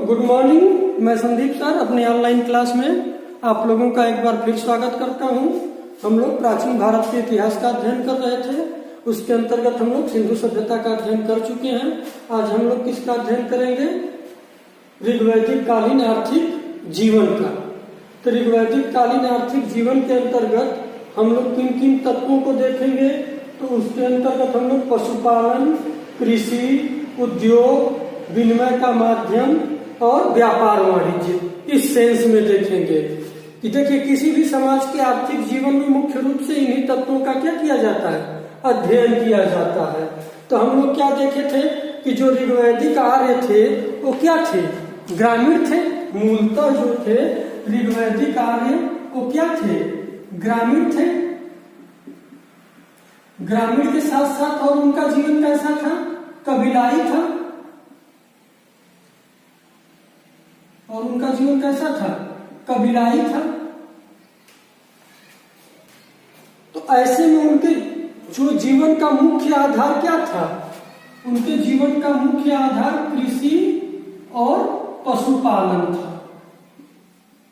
Good morning. मैं Sandeep sir अपने online class में आप लोगों का एक बार फिर स्वागत करता हूं। हम लोग प्राचीन भारत के इतिहास का अध्ययन कर रहे थे। उसके अंतर्गत हम लोग सिंधु सभ्यता का अध्ययन कर चुके हैं। आज हम लोग किसका अध्ययन करेंगे? ऋग्वैदिक कालीन आर्थिक जीवन का। तो ऋग्वैदिक कालीन आर्थिक जीवन के अंतर्गत हम लोग किन किन तत्वों को देखेंगे? तो उसके अंतर्गत हम लोग पशुपालन, कृषि, उद्योग, विनिमय का माध्यम और व्यापार वाणिज्य इस सेंस में देखेंगे कि देखिए किसी भी समाज के आर्थिक जीवन में मुख्य रूप से इन्हीं तत्वों का क्या किया जाता है? अध्ययन किया जाता है। तो हम लोग क्या देखे थे कि जो ऋग्वैदिक आर्य थे वो क्या थे? ग्रामीण थे। मूलतः जो थे ऋग्वैदिक आर्य वो क्या थे? ग्रामीण थे। ग्रामीण के साथ साथ और उनका जीवन कैसा था? कबीलाई था। और उनका जीवन कैसा था? कबीलाई था। तो ऐसे में उनके जो जीवन का मुख्य आधार क्या था? उनके जीवन का मुख्य आधार कृषि और पशुपालन था।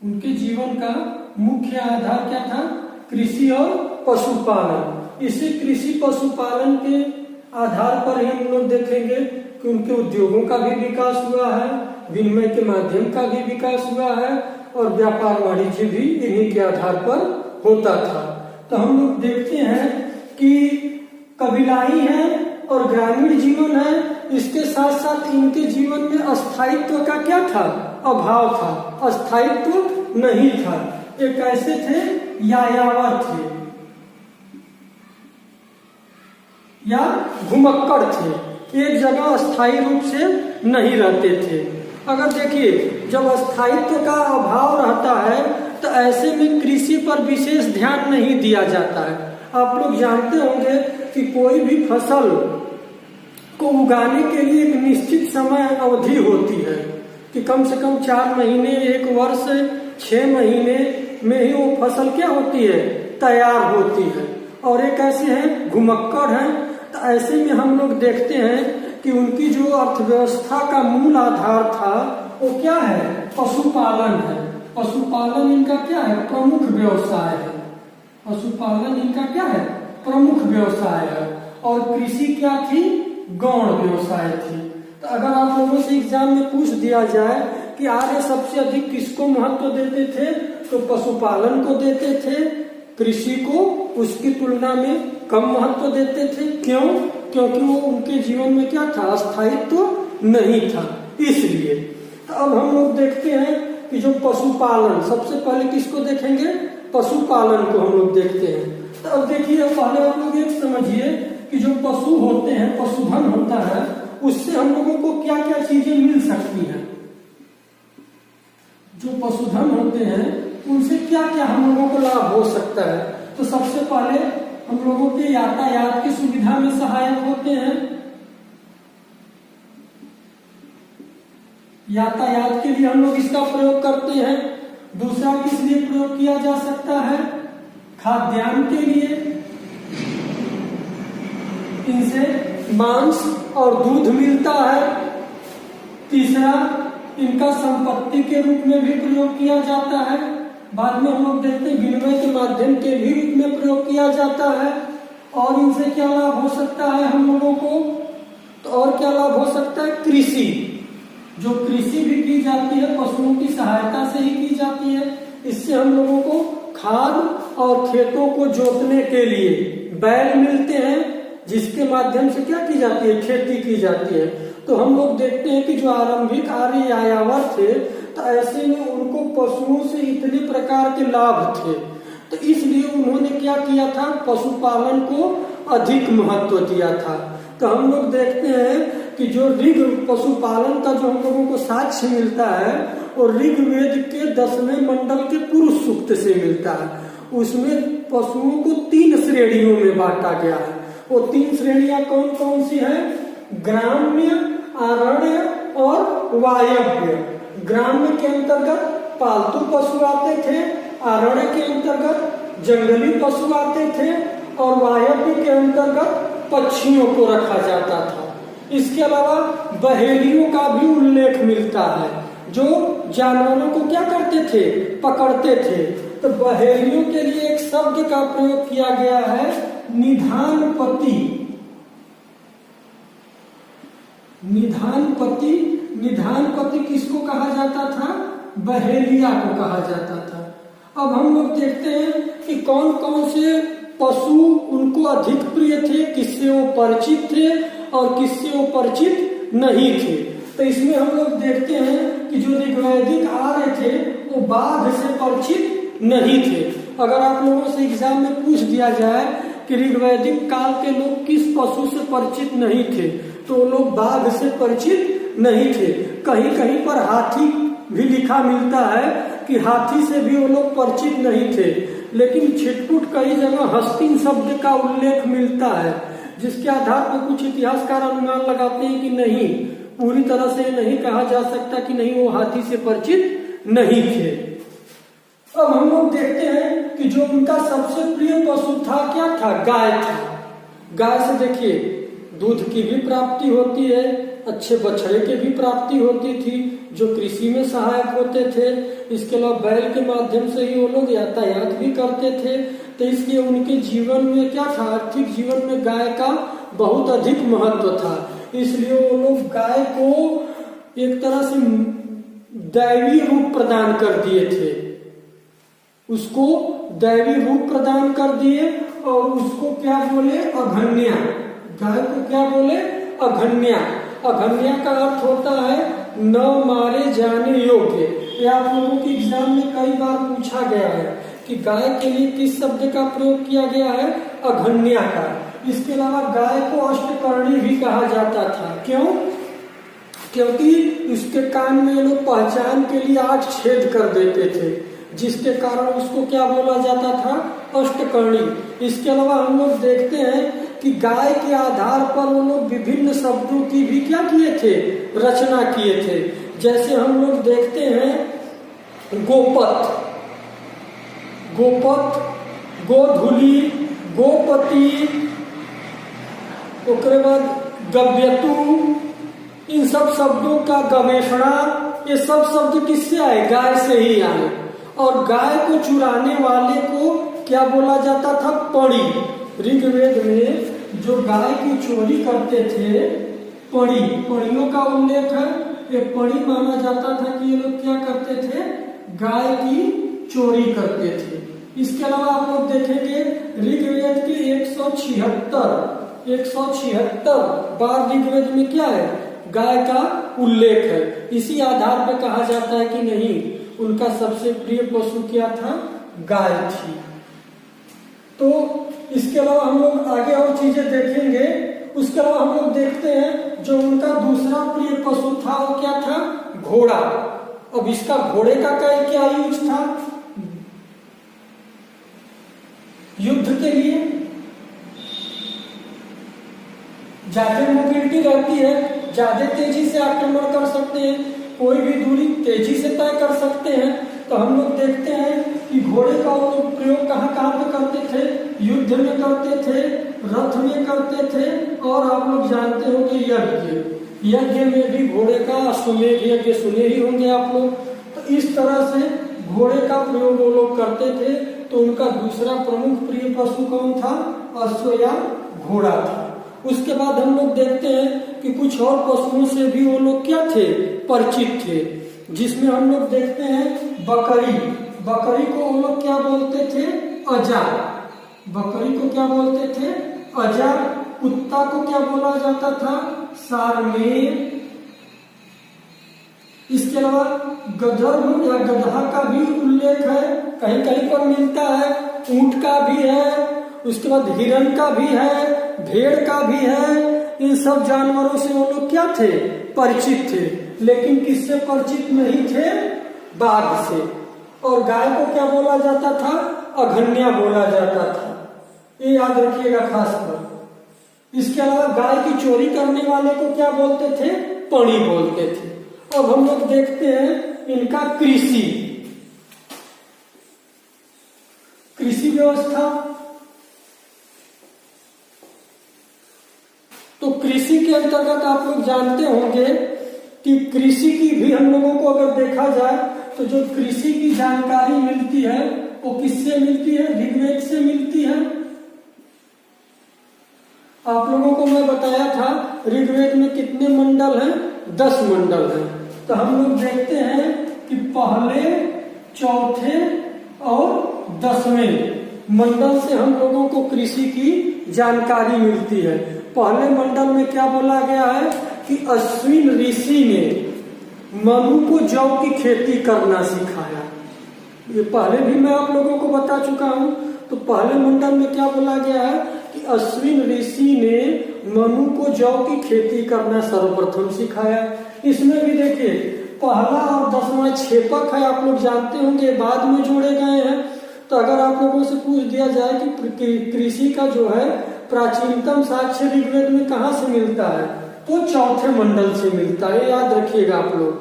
उनके जीवन का मुख्य आधार क्या था? कृषि और पशुपालन। इसी कृषि पशुपालन के आधार पर ही हम लोग देखेंगे कि उनके उद्योगों का भी विकास हुआ है, विनिमय के माध्यम का भी विकास हुआ है और व्यापार वाणिज्य भी इन्हीं के आधार पर होता था। तो हम लोग देखते हैं कि कबीलाई है और ग्रामीण जीवन है। इसके साथ साथ इनके जीवन में अस्थायित्व का क्या था? अभाव था। अस्थायित्व नहीं था। ये कैसे थे? यायावर थे या घुमक्कड़ थे। एक जगह स्थायी रूप से नहीं रहते थे। अगर देखिए जब स्थायित्व का अभाव रहता है तो ऐसे में कृषि पर विशेष ध्यान नहीं दिया जाता है। आप लोग जानते होंगे कि कोई भी फसल को उगाने के लिए एक निश्चित समय अवधि होती है कि कम से कम 4 महीने, 1 वर्ष, 6 महीने में ही वो फसल क्या होती है? तैयार होती है। और एक ऐसे हैं घुमक्कड़ हैं। तो ऐसे में हम लोग देखते हैं कि उनकी जो अर्थव्यवस्था का मूल आधार था वो क्या है? पशुपालन है। पशुपालन इनका क्या है? प्रमुख व्यवसाय है। पशुपालन इनका क्या है? प्रमुख व्यवसाय है। और कृषि क्या थी? गौण व्यवसाय थी। तो अगर आप लोगों से एग्जाम में पूछ दिया जाए कि आर्य सबसे अधिक किसको महत्व देते थे, तो पशुपालन को देते थे। कृषि को उसकी तुलना में कम महत्व देते थे। क्यों? क्योंकि वो उनके जीवन में क्या था? अस्थायित्व नहीं था, इसलिए। तो अब हम लोग देखते हैं कि जो पशुपालन, सबसे पहले किसको देखेंगे? पशुपालन को हम लोग देखते हैं। तो अब देखिए पहले आप लोग एक समझिए कि जो पशु होते हैं, पशुधन होता है, उससे हम लोगों को क्या क्या चीजें मिल सकती हैं? जो पशुधन होते हैं उनसे क्या क्या हम लोगों को लाभ हो सकता है? तो सबसे पहले हम लोगों के यातायात की सुविधा में सहायक होते हैं। यातायात के लिए हम लोग इसका प्रयोग करते हैं। दूसरा किस लिए प्रयोग किया जा सकता है? खाद्यान्न के लिए। इनसे मांस और दूध मिलता है। तीसरा इनका संपत्ति के रूप में भी प्रयोग किया जाता है। बाद में हम लोग देखते हैं विनिमय के माध्यम के भी रूप में प्रयोग किया जाता है। और इनसे क्या लाभ हो सकता है हम लोगों को? तो और क्या लाभ हो सकता है? कृषि, जो कृषि भी की जाती है पशुओं की सहायता से ही की जाती है। इससे हम लोगों को खाद और खेतों को जोतने के लिए बैल मिलते हैं, जिसके माध्यम से क्या की जाती है? खेती की जाती है। तो हम लोग देखते हैं कि जो आरंभिक आर्य यायावर थे तो ऐसे में उनको पशुओं से इतने प्रकार के लाभ थे, तो इसलिए उन्होंने क्या किया था? पशुपालन को अधिक महत्व दिया था। तो हम लोग देखते हैं कि जो ऋग पशुपालन का जो हम लोगों को साक्ष्य मिलता है वो ऋग्वेद के 10वें मंडल के पुरुष सूक्त से मिलता है। उसमें पशुओं को 3 श्रेणियों में बांटा गया है। वो 3 श्रेणियां कौन कौन सी है? ग्राम्य, अरण्य और वायव्य। ग्राम्य के अंतर्गत पालतू पशु आते थे, अरण्य के अंतर्गत जंगली पशु आते थे और वायव्य के अंतर्गत पक्षियों को रखा जाता था। इसके अलावा बहेलियों का भी उल्लेख मिलता है। जो जानवरों को क्या करते थे, पकड़ते थे। तो बहेलियों के लिए एक शब्द का प्रयोग किया गया है, निधानपति। निधानपति, निधानपति किसको कहा जाता था, बहेलिया को कहा जाता था। अब हम लोग देखते हैं कि कौन कौन से पशु उनको अधिक प्रिय थे, किससे वो परिचित थे और किससे वो परिचित नहीं थे। तो इसमें हम लोग देखते हैं कि जो ऋग्वैदिक आर्य थे वो बाघ से परिचित नहीं थे। अगर आप लोगों से एग्जाम में पूछ दिया जाए कि ऋग्वैदिक काल के लोग किस पशु से परिचित नहीं थे, तो वो लोग बाघ से परिचित नहीं थे। कहीं कहीं पर हाथी भी लिखा मिलता है कि हाथी से भी वो लोग परिचित नहीं थे, लेकिन छिटपुट कई जगह हस्तिन शब्द का उल्लेख मिलता है, जिसके आधार पर कुछ इतिहासकार अनुमान लगाते हैं कि नहीं, पूरी तरह से नहीं कहा जा सकता कि नहीं वो हाथी से परिचित नहीं थे। अब हम लोग देखते हैं कि जो उनका सबसे प्रिय पशु था क्या था, गाय था। गाय से देखिए दूध की भी प्राप्ति होती है, अच्छे बछड़े की भी प्राप्ति होती थी जो कृषि में सहायक होते थे। इसके अलावा बैल के माध्यम से ही वो लोग यातायात भी करते थे। तो इसलिए उनके जीवन में क्या था, आर्थिक जीवन में गाय का बहुत अधिक महत्व था। इसलिए वो लोग गाय को एक तरह से दैवी रूप प्रदान कर दिए थे, उसको दैवी रूप प्रदान कर दिए और उसको क्या बोले, अघन्या। गाय को क्या बोले, अघन्या। अघन्या का अर्थ होता है न मारे जाने योग्य। ये आप लोगों के एग्जाम में कई बार पूछा गया है कि गाय के लिए किस शब्द का प्रयोग किया गया है, अघन्या का। इसके अलावा गाय को अष्टकर्णी भी कहा जाता था। क्यों? क्योंकि इसके कान में लोग पहचान के लिए 8 छेद कर देते थे, जिसके कारण उसको क्या बोला जाता था, अष्टकर्णी। इसके अलावा हम लोग देखते हैं कि गाय के आधार पर वो लोग विभिन्न शब्दों की भी क्या किए थे, रचना किए थे। जैसे हम लोग देखते हैं गोपत, गोपत, गोधुली, गोपति, उसके बाद गव्यतु, इन सब शब्दों का गवेषणा, ये सब शब्द किससे आए, गाय से ही आए। और गाय को चुराने वाले को क्या बोला जाता था, पड़ी। ऋग्वेद में जो गाय की चोरी करते थे, पड़ी, पड़ियों का उल्लेख है। ये पड़ी माना जाता था कि ये लोग क्या करते थे, गाय की चोरी करते थे। इसके अलावा आप लोग देखेंगे ऋग्वेद के 176 बार ऋग्वेद में क्या है, गाय का उल्लेख है। इसी आधार पर कहा जाता है कि नहीं, उनका सबसे प्रिय पशु क्या था, गाय थी। तो इसके अलावा हम लोग आगे और चीजें देखेंगे। उसके अलावा हम लोग देखते हैं जो उनका दूसरा प्रिय पशु था वो क्या था, घोड़ा। अब इसका घोड़े का क्या यूज था, युद्ध के लिए ज्यादा मोबिलिटी रहती है, ज्यादा तेजी से आक्रमण कर सकते हैं, कोई भी दूरी तेजी से तय कर सकते हैं। तो हम लोग देखते हैं कि घोड़े का वो लोग प्रयोग कहाँ कहाँ पे करते थे, युद्ध में करते थे, रथ में करते थे, और आप लोग जानते हो कि यज्ञ में भी घोड़े का अश्वमेध यज्ञ सुने ही होंगे आप लोग। तो इस तरह से घोड़े का प्रयोग वो लोग करते थे। तो उनका दूसरा प्रमुख प्रिय पशु कौन था, अश्व या घोड़ा था। उसके बाद हम लोग देखते हैं कि कुछ और पशुओं से भी वो लोग क्या थे, परिचित थे, जिसमें हम लोग देखते हैं बकरी। बकरी को वो लोग क्या बोलते थे, अजा। बकरी को क्या बोलते थे, अजा। कुत्ता को क्या बोला जाता था, सारमेय। इसके अलावा गधर्व या गधा का भी उल्लेख है, कहीं कहीं पर मिलता है। ऊंट का भी है, उसके बाद हिरण का भी है, भेड़ का भी है। इन सब जानवरों से वो लोग क्या थे, परिचित थे। लेकिन किससे परिचित नहीं थे, बाघ से। और गाय को क्या बोला जाता था, अघन्या बोला जाता था। ये याद रखिएगा खास कर। इसके अलावा गाय की चोरी करने वाले को क्या बोलते थे, पड़ी बोलते थे। अब हम लोग देखते हैं इनका कृषि व्यवस्था। तो कृषि के अंतर्गत आप लोग जानते होंगे कि कृषि की भी हम लोगों को अगर देखा जाए तो जो कृषि की जानकारी मिलती है वो किससे मिलती है? ऋग्वेद से मिलती है। आप लोगों को मैं बताया था ऋग्वेद में कितने मंडल हैं? 10 मंडल हैं। तो हम लोग देखते हैं कि पहले, चौथे और 10वें मंडल से हम लोगों को कृषि की जानकारी मिलती है। पहले मंडल में क्या बोला गया है कि अश्विन ऋषि ने मनु को जौ की खेती करना सिखाया। ये पहले भी मैं आप लोगों को बता चुका हूं। तो पहले मंडल में क्या बोला गया है कि अश्विन ऋषि ने मनु को जौ की खेती करना सर्वप्रथम सिखाया। इसमें भी देखिए पहला और 10वां छेपक है, आप लोग जानते होंगे, बाद में जोड़े गए हैं। तो अगर आप लोगों से पूछ दिया जाए कि कृषि का जो है प्राचीनतम साक्ष्य ऋग्वेद में कहाँ से मिलता है, तो चौथे मंडल से मिलता है। याद रखिएगा आप लोग,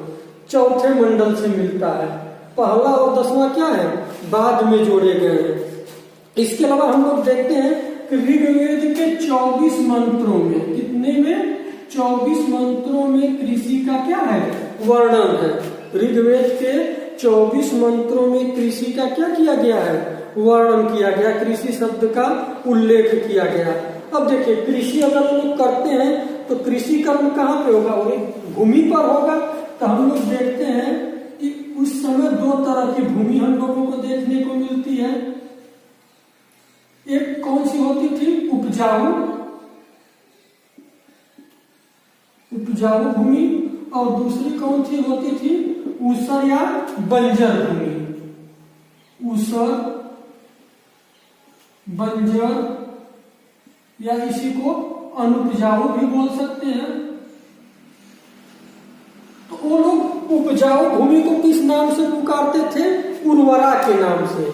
चौथे मंडल से मिलता है। पहला और 10वां क्या है? बाद में जोड़े गए हैं। इसके अलावा हम लोग देखते हैं कि ऋग्वेद के 24 मंत्रों में, कितने में? 24 मंत्रों में कृषि का क्या है? वर्णन है। ऋग्वेद के 24 मंत्रों में कृषि का क्या किया गया है? वर्णन किया गया, कृषि शब्द का उल्लेख किया गया। अब देखिए कृषि अगर हम लोग करते हैं तो कृषि कर्म कहाँ पे होगा? वही भूमि पर होगा। तो हम लोग देखते हैं कि उस समय 2 तरह की भूमि हम लोगों को देखने को मिलती है। एक कौन सी होती थी? उपजाऊ भूमि, और दूसरी कौन सी होती थी? ऊसर या बंजर भूमि। ऊसर, बंजर, या इसी को अनुपजाऊ भी बोल सकते हैं। तो वो लोग उपजाऊ भूमि को किस नाम से पुकारते थे? उर्वरा के नाम से।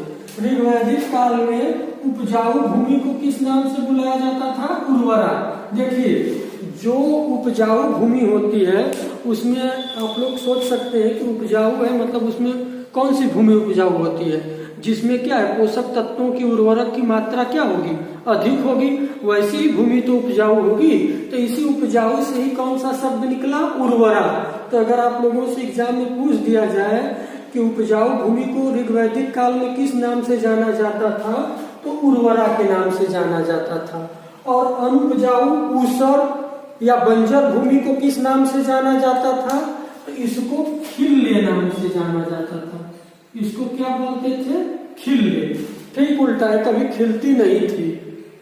ऋग्वैदिक काल में उपजाऊ भूमि को किस नाम से बुलाया जाता था? उर्वरा। देखिए जो उपजाऊ भूमि होती है उसमें आप लोग सोच सकते हैं कि उपजाऊ है मतलब उसमें कौन सी भूमि उपजाऊ होती है? जिसमें क्या है? पोषक तत्वों की, उर्वरक की मात्रा क्या होगी? अधिक होगी। वैसी ही भूमि तो उपजाऊ होगी। तो इसी उपजाऊ से ही कौन सा शब्द निकला? उर्वरा। तो अगर आप लोगों से एग्जाम में पूछ दिया जाए कि उपजाऊ भूमि को ऋग्वैदिक काल में किस नाम से जाना जाता था, तो उर्वरा के नाम से जाना जाता था। और अनुपजाऊ, ऊसर या बंजर भूमि को किस नाम से जाना जाता था? तो इसको खिल्ले नाम से जाना जाता था। इसको क्या बोलते थे? खिल्ले। ठीक उल्टा है, कभी खिलती नहीं थी,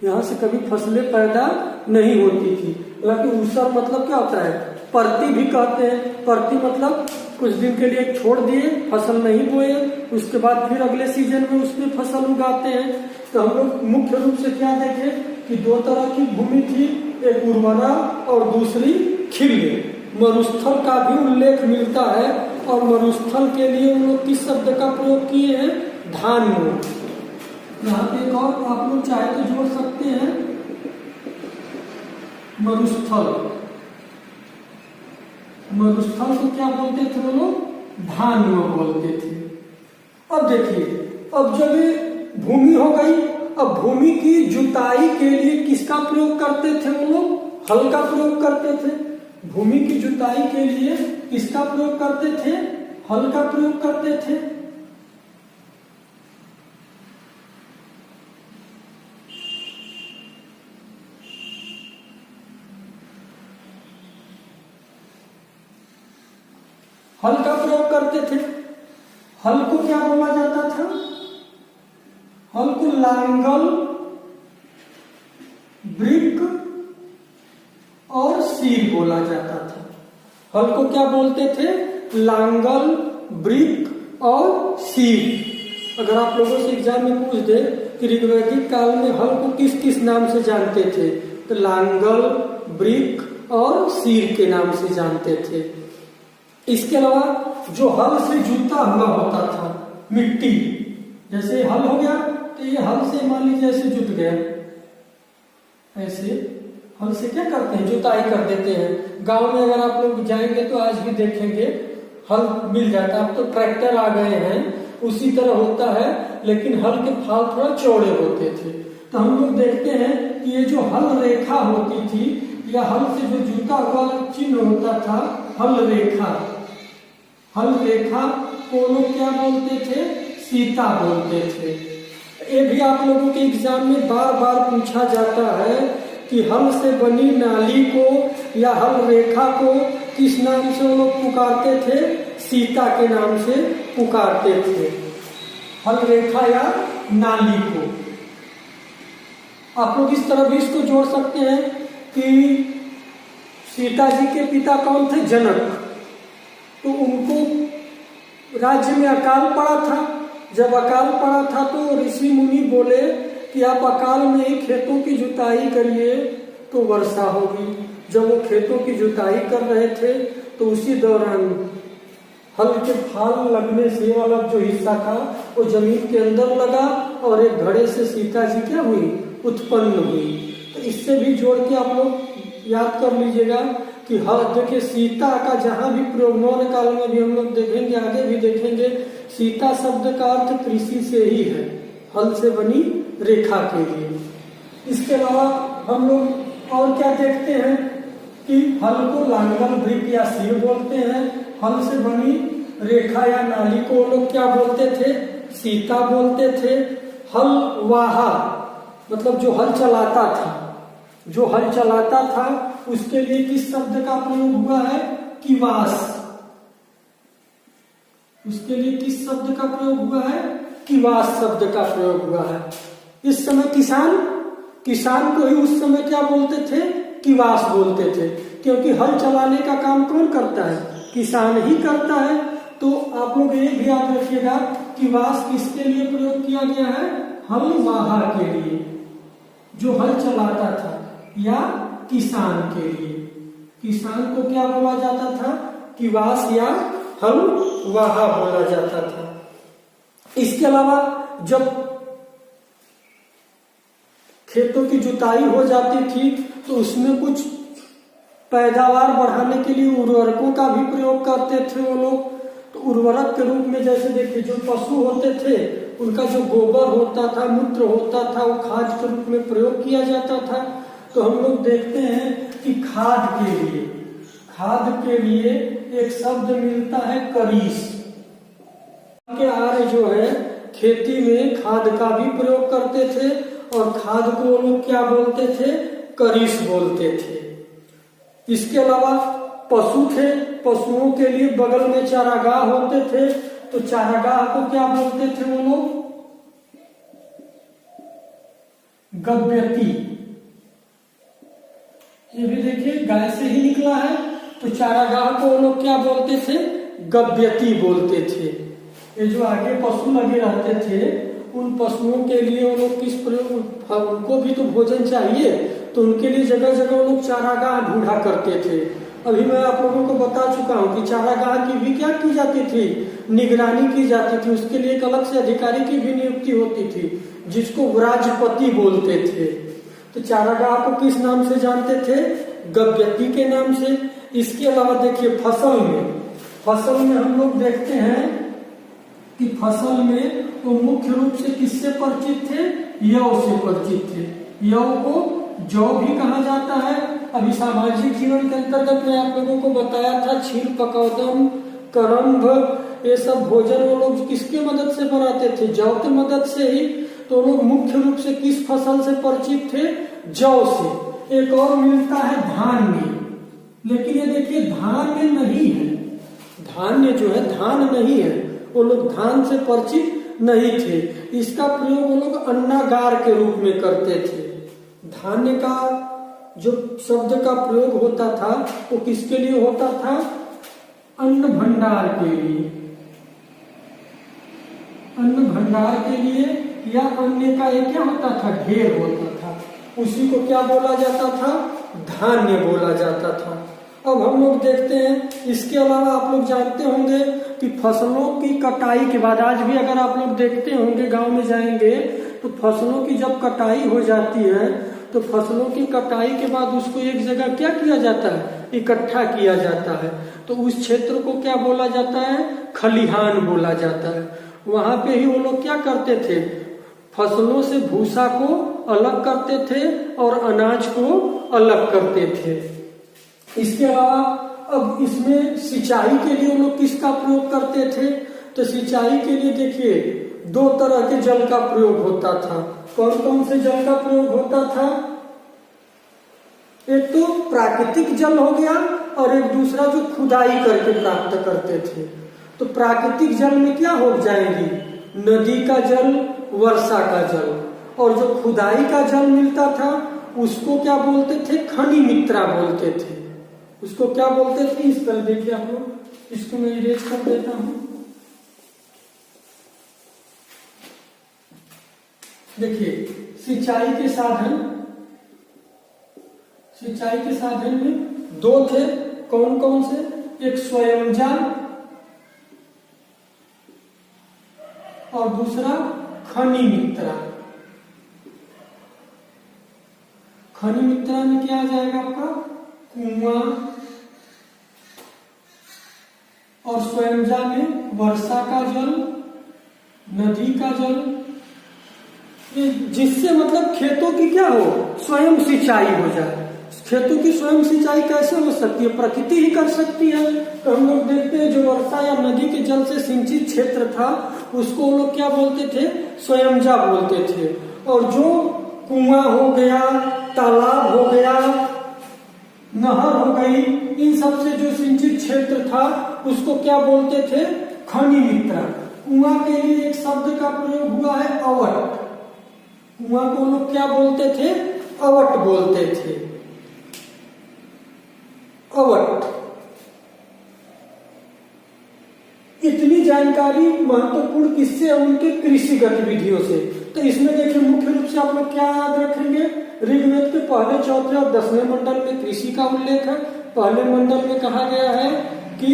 यहाँ से कभी फसलें पैदा नहीं होती थी। हालांकि ऊसर मतलब क्या होता है? परती भी कहते हैं। परती मतलब कुछ दिन के लिए छोड़ दिए, फसल नहीं बोए, उसके बाद फिर अगले सीजन में उसमें फसल उगाते हैं। तो हम लोग मुख्य रूप से क्या देखें कि 2 तरह की भूमि थी, एक उर्वरा और दूसरी खिल्ले। मरुस्थल का भी उल्लेख मिलता है, और मरुस्थल के लिए उन लोग किस शब्द का प्रयोग किए हैं? धान्य। यहाँ पे एक और आप लोग चाहे तो जोड़ सकते हैं, मरुस्थल। मरुस्थल को क्या बोलते थे वो लोग? धान्य बोलते थे। अब देखिए, अब जब ये भूमि हो गई, अब भूमि की जुताई के लिए किसका प्रयोग करते थे वो लोग? हल का प्रयोग करते थे। भूमि की जुताई के लिए किसका प्रयोग करते थे? हल का प्रयोग करते थे। हल का प्रयोग करते थे। हल को क्या बोला जाता था? हल को लांगल, ब्रिक और सीर बोला जाता था। हल को क्या बोलते थे? लांगल, ब्रिक और सीर। अगर आप लोगों से एग्जाम में पूछ दे कि ऋग्वैदिक काल में हल को किस किस नाम से जानते थे, तो लांगल, ब्रिक और सीर के नाम से जानते थे। इसके अलावा जो हल से जुता हुआ होता था, मिट्टी, जैसे हल हो गया तो ये हल से मान लीजिए ऐसे जुत गया, ऐसे हल से क्या करते हैं? जुताई कर देते हैं। गांव में अगर आप लोग जाएंगे तो आज भी देखेंगे हल मिल जाता है। अब तो ट्रैक्टर आ गए हैं, उसी तरह होता है, लेकिन हल के फाल थोड़ा चौड़े होते थे। तो हम लोग देखते हैं कि ये जो हल रेखा होती थी या हल से जो जुता हुआ चिन्ह होता था, हल रेखा, हल रेखा को लोग क्या बोलते थे? सीता बोलते थे। ये भी आप लोगों के एग्जाम में बार बार पूछा जाता है कि हल से बनी नाली को या हल रेखा को किस नाम से वो लोग पुकारते थे? सीता के नाम से पुकारते थे, हल रेखा या नाली को। आप लोग इस तरह भी इसको जोड़ सकते हैं कि सीता जी के पिता कौन थे? जनक। तो उनको राज्य में अकाल पड़ा था। जब अकाल पड़ा था तो ऋषि मुनि बोले कि आप अकाल में ही खेतों की जुताई करिए तो वर्षा होगी। जब वो खेतों की जुताई कर रहे थे तो उसी दौरान हल के फाल लगने से वाला जो हिस्सा था वो जमीन के अंदर लगा और एक घड़े से सीता जी क्या हुई? उत्पन्न हुई। तो इससे भी जोड़ के आप लोग याद कर लीजिएगा कि हल, देखिए सीता का जहां भी प्रयोग मौर्य काल में भी हम लोग देखेंगे, आगे भी देखेंगे, सीता शब्द का अर्थ कृषि से ही है, हल से बनी रेखा के लिए। इसके अलावा हम लोग और क्या देखते हैं कि हल को लांगल, वृक्क या सिर बोलते हैं। हल से बनी रेखा या नाली को लोग क्या बोलते थे? सीता बोलते थे। हल वाहा मतलब जो हल चलाता था, जो हल चलाता था उसके लिए किस शब्द का प्रयोग हुआ है? किवास। उसके लिए किस शब्द का प्रयोग हुआ है? किवास शब्द का प्रयोग हुआ है। इस समय किसान को ही उस समय क्या बोलते थे? किवास बोलते थे, क्योंकि हल चलाने का काम कौन करता है? किसान ही करता है। तो आप लोग ये भी याद रखिएगा, किवास किसके लिए प्रयोग किया गया है? हल वाहा के लिए, जो हल चलाता था, या किसान के लिए। किसान को क्या बोला जाता था? किवास या हल वाहा बोला जाता था। इसके अलावा जब खेतों की जुताई हो जाती थी तो उसमें कुछ पैदावार बढ़ाने के लिए उर्वरकों का भी प्रयोग करते थे वो लोग। तो उर्वरक के रूप में जैसे देखिए जो पशु होते थे उनका जो गोबर होता था, मूत्र होता था, वो खाद के रूप में प्रयोग किया जाता था। तो हम लोग देखते हैं कि खाद के लिए एक शब्द मिलता है करीस। के आर्य जो है खेती में खाद का भी प्रयोग करते थे और खाद को वो लोग क्या बोलते थे? करीस बोलते थे। इसके अलावा पशु थे, पशुओं के लिए बगल में चारागाह होते थे, तो चारागाह को क्या बोलते थे वो लोग? गव्यती। ये भी देखिए गाय से ही निकला है, तो चारागाह को वो लोग क्या बोलते थे? गव्यती बोलते थे। ये जो आगे पशु लगे रहते थे उन पशुओं के लिए वो लोग किस प्रयोग, उनको भी तो भोजन चाहिए, तो उनके लिए जगह जगह वो लोग चारागाह ढूंढा करते थे। अभी मैं आप लोगों को बता चुका हूँ कि चारागाह की भी क्या की जाती थी? निगरानी की जाती थी। उसके लिए एक अलग से अधिकारी की भी नियुक्ति होती थी जिसको व्राजपति बोलते थे। तो चारागाह को किस नाम से जानते थे? गव्यती के नाम से। इसके अलावा देखिए फसल में हम लोग देखते हैं कि फसल में वो मुख्य रूप से किससे परिचित थे? यव से परिचित थे। यव को जौ भी कहा जाता है। अभी सामाजिक जीवन के अंतर्गत मैं आप लोगों को बताया था छील, पकौदम, करम्भ, ये सब भोजन वो लोग किसके मदद से बनाते थे? जौ की मदद से ही। तो लोग मुख्य रूप से किस फसल से परिचित थे? जौ से। एक और मिलता है धान्य, लेकिन ये देखिए धान्य नहीं है, धान्य जो है धान नहीं है, वो लोग धान से परिचित नहीं थे। इसका प्रयोग वो लोग अन्नागार के रूप में करते थे। धान्य का जो शब्द का प्रयोग होता था वो किसके लिए होता था? अन्न भंडार के लिए, अन्न भंडार के लिए, या अन्न का एक क्या होता था? ढेर होता था। उसी को क्या बोला जाता था? धान्य बोला जाता था। अब हम लोग देखते हैं, इसके अलावा आप लोग जानते होंगे कि फसलों की कटाई के बाद, आज भी अगर आप लोग देखते होंगे गांव में जाएंगे तो फसलों की जब कटाई हो जाती है तो फसलों की कटाई के बाद उसको एक जगह क्या किया जाता है? इकट्ठा किया जाता है। तो उस क्षेत्र को क्या बोला जाता है? खलिहान बोला जाता है। वहां पे ही वो लोग क्या करते थे? फसलों से भूसा को अलग करते थे और अनाज को अलग करते थे। इसके अलावा अब इसमें सिंचाई के लिए वो लोग किसका प्रयोग करते थे? तो सिंचाई के लिए देखिए 2 तरह के जल का प्रयोग होता था। कौन कौन से जल का प्रयोग होता था? एक तो प्राकृतिक जल हो गया और एक दूसरा जो खुदाई करके प्राप्त करते थे। तो प्राकृतिक जल में क्या हो जाएगी? नदी का जल, वर्षा का जल। और जो खुदाई का जल मिलता था उसको क्या बोलते थे? खनि मित्रा बोलते थे। उसको क्या बोलते थे? इस पर देखिए आप लोग, इसको मैं इरेज कर देता हूं। देखिए सिंचाई के साधन में 2 थे। कौन कौन से? एक स्वयंजा और दूसरा खनि मित्रा। खनि मित्रा में क्या आ जाएगा आपका? कुआं, और स्वयंजा में वर्षा का जल, नदी का जल, जिससे मतलब खेतों की क्या हो? स्वयं सिंचाई हो जाए। खेतों की स्वयं सिंचाई कैसे हो सकती है? प्रकृति ही कर सकती है। तो हम लोग देखते हैं जो वर्षा या नदी के जल से सिंचित क्षेत्र था उसको वो लोग क्या बोलते थे? स्वयंजा बोलते थे। और जो कुआं हो गया, तालाब हो गया, नहर हो गई, इन सब से जो सिंचित क्षेत्र था उसको क्या बोलते थे? खनि मित्रा। कुआं के लिए एक शब्द का प्रयोग हुआ है अवट। कुआं को लोग क्या बोलते थे? अवट बोलते थे। अवट। इतनी जानकारी महत्वपूर्ण किससे? उनके कृषि गतिविधियों से। तो इसमें देखिए मुख्य रूप से आप लोग क्या याद रखेंगे? ऋग्वेद के पहले, चौथे और 10वें मंडल में कृषि का उल्लेख है। पहले मंडल में कहा गया है कि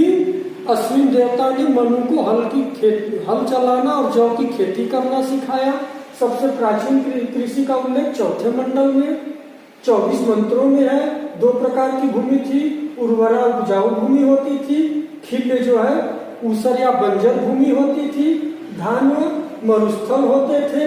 अश्विन देवता ने मनु को हल चलाना और जौ की खेती करना सिखाया। सबसे प्राचीन कृषि का उल्लेख चौथे मंडल में 24 मंत्रों में है। 2 प्रकार की भूमि थी, उर्वरा उपजाऊ भूमि होती थी, खिल्य जो है ऊसर या बंजर भूमि होती थी, धान्य मरुस्थल होते थे।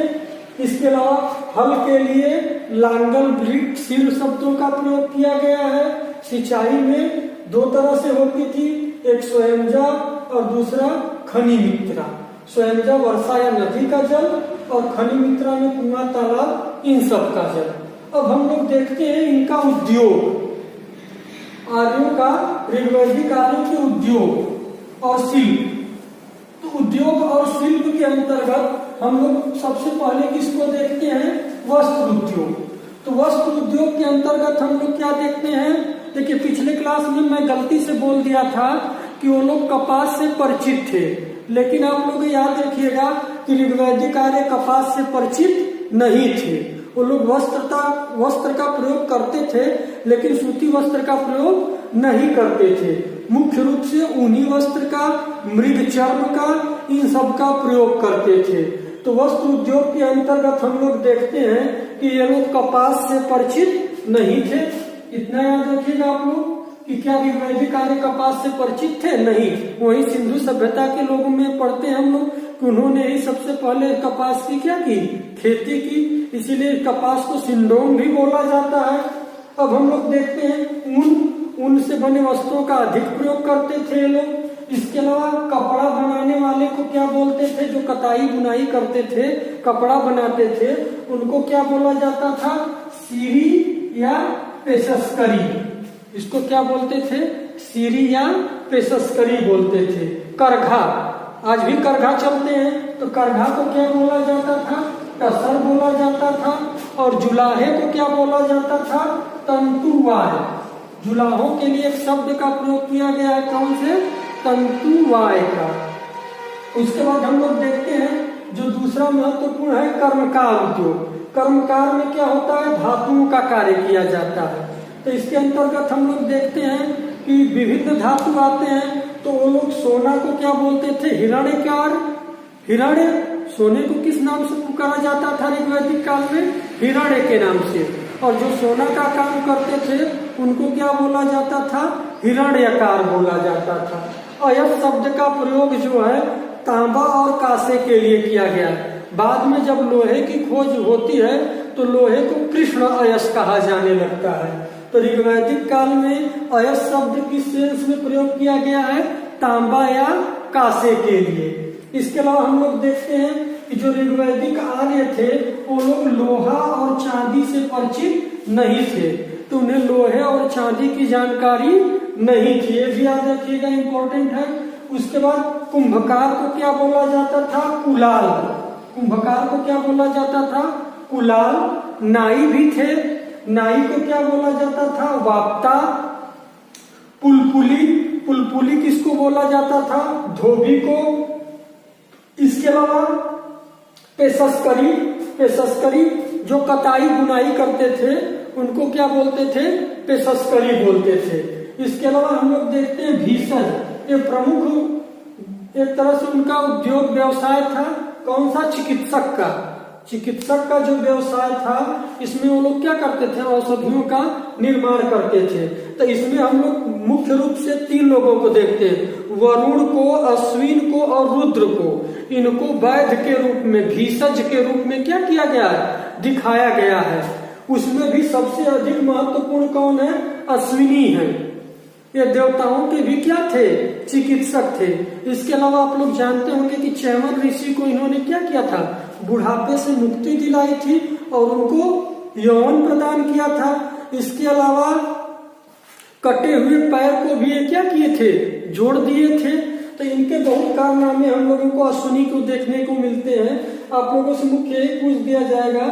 इसके अलावा हल के लिए लांगल, वृक्ष, सिर शब्दों का प्रयोग किया गया है। सिंचाई में 2 तरह से होती थी, एक स्वयंजा और दूसरा खनि मित्रा। स्वयंजा वर्षा या नदी का जल और खनि मित्रा में कुआं, तालाब, इन सब का जल। अब हम लोग देखते हैं इनका उद्योग, आर्यों का, ऋग्वैदिक आर्यों के उद्योग और शिल्प। तो उद्योग और शिल्प के अंतर्गत हम लोग सबसे पहले किसको देखते हैं? वस्त्र उद्योग। तो वस्त्र उद्योग के अंतर्गत हम लोग क्या देखते हैं? देखिए पिछले क्लास में मैं गलती से बोल दिया था कि वो लोग कपास से परिचित थे, लेकिन आप लोग याद रखिएगा कि ऋग्वैदिक आर्य कपास से परिचित नहीं थे। वो लोग वस्त्र का प्रयोग करते थे, लेकिन सूती वस्त्र का प्रयोग नहीं करते थे। मुख्य रूप से ऊनी वस्त्र का, मृग चर्म का, इन सब का प्रयोग करते थे। तो वस्त्र उद्योग के अंतर्गत हम लोग देखते हैं कि ये लोग कपास से परिचित नहीं थे। इतना याद रखिएगा आप लोग कि क्या ऋग्वैदिक आर्य कपास से परिचित थे? नहीं। वही सिंधु सभ्यता के लोगों में पढ़ते हैं हम लोग कि उन्होंने ही सबसे पहले कपास की क्या की? खेती की। इसीलिए कपास को सिंडोम भी बोला जाता है। अब हम लोग देखते हैं ऊन से बने वस्त्रों का अधिक प्रयोग करते थे लोग। इसके अलावा कपड़ा बनाने वाले को क्या बोलते थे? जो कताई बुनाई करते थे, कपड़ा बनाते थे, उनको क्या बोला जाता था? सीरी या पेशस्करी। इसको क्या बोलते थे? सीरी या पेशस्करी बोलते थे। करघा, आज भी करघा चलते हैं, तो करघा को क्या बोला जाता था? टसर बोला जाता था। और जुलाहे को क्या बोला जाता था? तंतुवाय। जुलाहों के लिए एक शब्द का प्रयोग किया गया है, कौन से? तंतुवाय का। उसके बाद हम लोग देखते हैं जो दूसरा महत्वपूर्ण है कर्मकार उद्योग। कर्मकार में क्या होता है? धातुओं का कार्य किया जाता है। तो इसके अंतर्गत हम लोग देखते हैं कि विभिन्न धातु आते हैं। तो वो लोग सोना को क्या बोलते थे? हिरण्यकार। हिरण्य, सोने को किस नाम से पुकारा जाता था ऋग्वैदिक काल में? हिरण्य के नाम से। और जो सोना का काम करते थे उनको क्या बोला जाता था? हिरण्यकार बोला जाता था। अयस्क शब्द का प्रयोग जो है तांबा और कांसे के लिए किया गया। बाद में जब लोहे की खोज होती है तो लोहे को कृष्ण अयस्क कहा जाने लगता है। तो ऋग्वैदिक काल में अयस शब्द किस सेंस में प्रयोग किया गया है? तांबा या कांसे के लिए। इसके अलावा हम लोग देखते हैं कि जो ऋग्वैदिक आर्य थे वो लोग लोहा और चांदी से परिचित नहीं थे, तो उन्हें लोहे और चांदी की जानकारी नहीं थी, ये भी याद रखिएगा, इंपॉर्टेंट है। उसके बाद कुंभकार को क्या बोला जाता था? कुलाल। कुंभकार को क्या बोला जाता था? कुलाल। नाई भी थे, नाई को क्या बोला जाता था? वाप्ता। पुलपुली, पुलपुली किसको बोला जाता था? धोबी को। इसके अलावा पेशस्करी, पेशस्करी जो कताई बुनाई करते थे उनको क्या बोलते थे? पेशस्करी बोलते थे। इसके अलावा हम लोग देखते हैं भीषण, ये प्रमुख एक तरह से उनका उद्योग व्यवसाय था। कौन सा? चिकित्सक का। चिकित्सक का जो व्यवसाय था इसमें वो लोग क्या करते थे? औषधियों का निर्माण करते थे। तो इसमें हम लोग मुख्य रूप से 3 लोगों को देखते हैं, वरुण को, अश्विन को और रुद्र को। इनको वैद्य के रूप में, भीषज के रूप में क्या किया गया है? दिखाया गया है। उसमें भी सबसे अधिक महत्वपूर्ण कौन है? अश्विनी है। ये देवताओं के भी क्या थे? चिकित्सक थे। इसके अलावा आप लोग जानते होंगे कि चैमन ऋषि को इन्होंने क्या किया था? बुढ़ापे से मुक्ति दिलाई थी और उनको यौवन प्रदान किया था। इसके अलावा कटे हुए पैर को भी ये क्या किए थे? जोड़ दिए थे। तो इनके बहुत कारनामे हम लोगों को अश्विनी को देखने को मिलते हैं। आप लोगों से मुख्य यही पूछ दिया जाएगा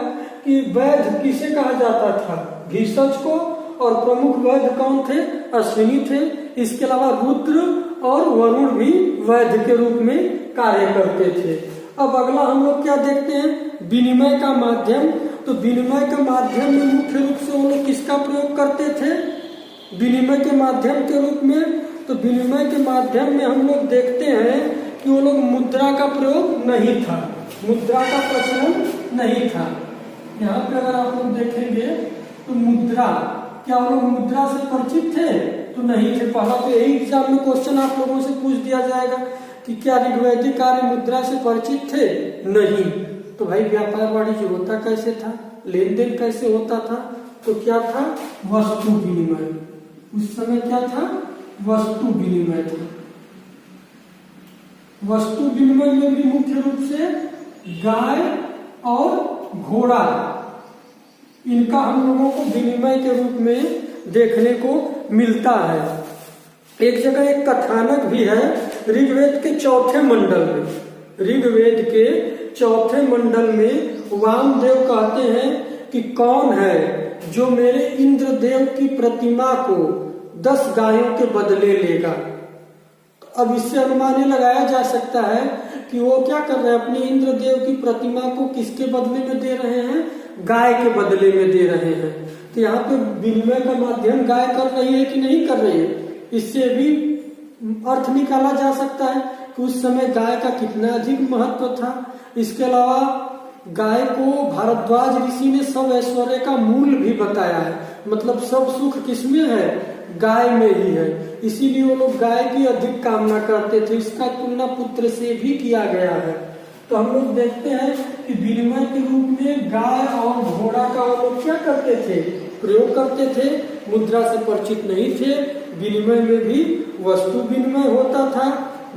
कि वैद्य किसे कहा जाता था? भीषज को। और प्रमुख वैद्य कौन थे? अश्विनी थे। इसके अलावा रुद्र और वरुण भी वैद्य के रूप में कार्य करते थे। अब अगला हम लोग क्या देखते हैं? विनिमय का माध्यम। तो विनिमय के माध्यम में मुख्य रूप से वो लोग किसका प्रयोग करते थे? विनिमय के माध्यम के रूप में। तो विनिमय के माध्यम में हम लोग देखते हैं कि वो लोग मुद्रा का प्रयोग नहीं था, मुद्रा का प्रचलन नहीं था। यहाँ पे अगर आप लोग देखेंगे तो मुद्रा, क्या वो लोग मुद्रा से परिचित थे? तो नहीं थे। पहला तो यही एग्जाम में क्वेश्चन आप लोगों से पूछ दिया जाएगा कि क्या ऋग्वैदिक कार्य मुद्रा से परिचित थे? नहीं। तो भाई व्यापार वाणिज्य होता कैसे था? लेन देन कैसे होता था? तो क्या था? वस्तु विनिमय। उस समय क्या था? वस्तु विनिमय था। वस्तु विनिमय में भी मुख्य रूप से गाय और घोड़ा, इनका हम लोगों को विनिमय के रूप में देखने को मिलता है। एक जगह एक कथानक भी है ऋग्वेद के 4थे मंडल में। ऋग्वेद के 4थे मंडल में वामदेव कहते हैं कि कौन है जो मेरे इंद्रदेव की प्रतिमा को 10 गायों के बदले लेगा। अब इससे अनुमान ये लगाया जा सकता है कि वो क्या कर रहे हैं? अपने इंद्रदेव की प्रतिमा को किसके बदले में दे रहे हैं? गाय के बदले में दे रहे हैं। तो यहाँ पे विनिमय का माध्यम गाय कर रही है कि नहीं कर रही है? इससे भी अर्थ निकाला जा सकता है कि उस समय गाय का कितना अधिक महत्व था। इसके अलावा गाय को भारद्वाज ऋषि ने सब ऐश्वर्य का मूल भी बताया है, मतलब सब सुख किसमें है? गाय में ही है। इसीलिए वो लोग गाय की अधिक कामना करते थे। इसका तुलना पुत्र से भी किया गया है। तो हम लोग देखते हैं कि विनिमय के रूप में गाय और घोड़ा का वो लोग क्या करते थे? प्रयोग करते थे। मुद्रा से परिचित नहीं थे। विनिमय में भी वस्तु विनिमय होता था।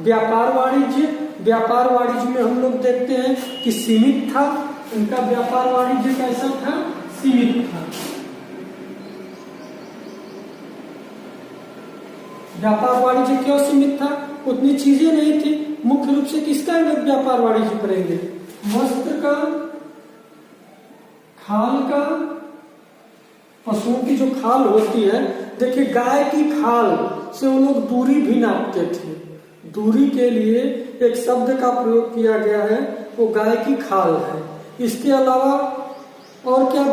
व्यापार वाणिज्य, व्यापार वाणिज्य में हम लोग देखते हैं कि सीमित था। उनका व्यापार वाणिज्य कैसा था? सीमित था। व्यापार वाणिज्य क्यों सीमित था? उतनी चीजें नहीं थी। मुख्य रूप से किसका व्यापार वाणिज्य करेंगे? वस्त्र का, खाल का, पशुओं की जो खाल होती है, देखिए गाय की खाल से वो लोग दूरी भी नापते थे। दूरी के लिए एक शब्द का प्रयोग किया गया है, वो गाय की खाल है। इसके अलावा और क्या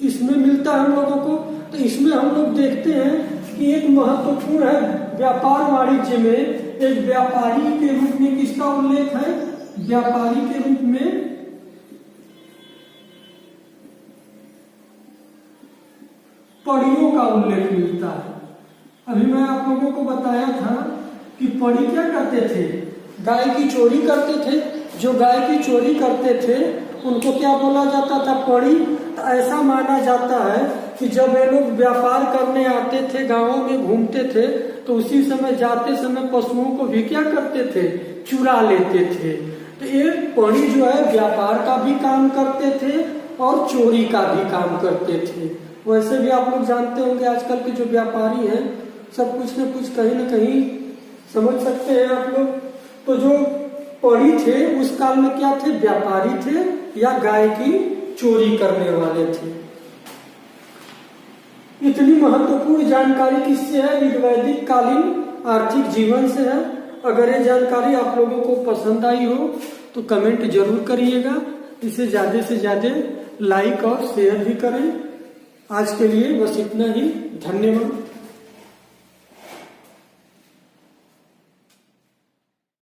इसमें मिलता है हम लोगों को? तो इसमें हम लोग देखते हैं कि एक महत्वपूर्ण है व्यापार वाणिज्य में, एक व्यापारी के रूप में किसका उल्लेख है? व्यापारी के रूप में पड़ियों का उल्लेख मिलता है। अभी मैं आप लोगों को बताया था कि पड़ी क्या करते थे? गाय की चोरी करते थे। जो गाय की चोरी करते थे उनको क्या बोला जाता था? पड़ी। तो ऐसा माना जाता है कि जब ये लोग व्यापार करने आते थे, गांवों में घूमते थे, तो उसी समय जाते समय पशुओं को भी क्या करते थे? चुरा लेते थे। तो ये पड़ी जो है व्यापार का भी काम करते थे और चोरी का भी काम करते थे। वैसे भी आप लोग जानते होंगे आजकल के जो व्यापारी हैं सब कुछ न कुछ कहीं न कहीं समझ सकते हैं आप लोग। तो जो पड़ी थे उस काल में क्या थे? व्यापारी थे या गाय की चोरी करने वाले थे। इतनी महत्वपूर्ण जानकारी किससे है? वैदिक कालीन आर्थिक जीवन से है। अगर ये जानकारी आप लोगों को पसंद आई हो तो कमेंट जरूर करिएगा। इसे ज्यादा से ज्यादा लाइक और शेयर भी करें। आज के लिए बस इतना ही। धन्यवाद।